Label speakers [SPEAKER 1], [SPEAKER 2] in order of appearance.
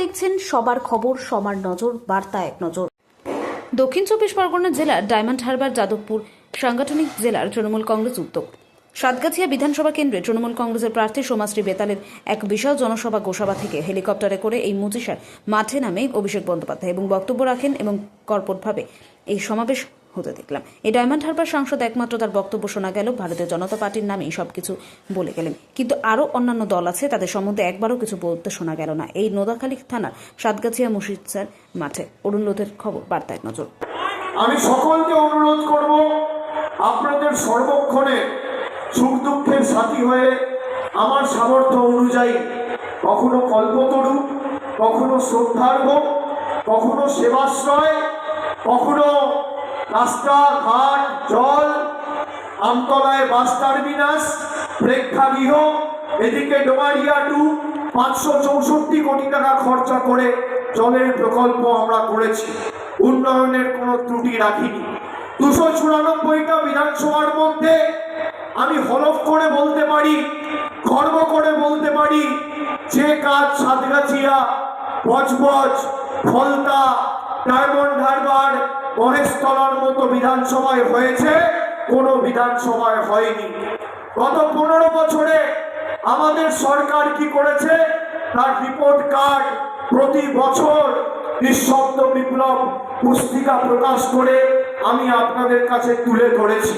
[SPEAKER 1] দেখছেন সবার খবর, সবার নজর, বার্তা এক নজর। দক্ষিণ চব্বিশ পরগনা জেলার ডায়মন্ড হারবার যাদবপুর সাংগঠনিক জেলার তৃণমূল কংগ্রেস উদ্যোগ। সাতগাছিয়া বিধানসভা কেন্দ্রে তৃণমূল কংগ্রেসের প্রার্থী সোমাশ্রী বেতালের এক বিশাল জনসভা গোসাবা থেকে হেলিকপ্টারে করে এই মুজিশার মাঠে নামে অভিষেক বন্দ্যোপাধ্যায় এবং বক্তব্য রাখেন এবং কর্পটভাবে এই সমাবেশ হতে দেখলাম। এই ডায়মন্ড হারবার সাংসদ একমাত্র তার বক্তব্য শোনা গেল ভারতীয় জনতা পার্টির নামেই সবকিছু বলে গেলেন, কিন্তু আরও অন্যান্য দল আছে, তাদের সম্বন্ধে একবারও কিছু বলতে শোনা গেল না। এই নোদাখালী থানার সাতগাছিয়া মুজিশার মাঠে অরুণ লোধের খবর, বার্তা এক নজর।
[SPEAKER 2] আমি সকলকে অনুরোধ করব, আপনাদের সর্বক্ষণে সুখ দুঃখের সাথী হয়ে আমার সামর্থ্য অনুযায়ী কখনো কল্পতরু, কখনো শ্রদ্ধার্ঘ, কখনো সেবাশ্রয়, কখনো রাস্তাঘাট, জল, আমতলায় বাস টার্মিনাস, প্রেক্ষাগৃহ, এদিকে ডোমারিয়া টু 564 কোটি টাকা খরচা করে জলের প্রকল্প আমরা করেছি। উন্নয়নের কোনো ত্রুটি রাখিনি। 294টা বিধানসভার মধ্যে আমি হলফ করে বলতে পারি, গর্ব করে বলতে পারি, যে কাজ সাতগাছিয়া, বজবজ, ফলতা, ডায়মন্ড হারবার, মহেশতলার মতো বিধানসভায় হয়েছে, কোনো বিধানসভায় হয়নি। গত 15 বছরে আমাদের সরকার কি করেছে তার রিপোর্ট কার্ড প্রতি বছর নিঃশব্দ বিপ্লব পুস্তিকা প্রকাশ করে আমি আপনাদের কাছে তুলে ধরেছি।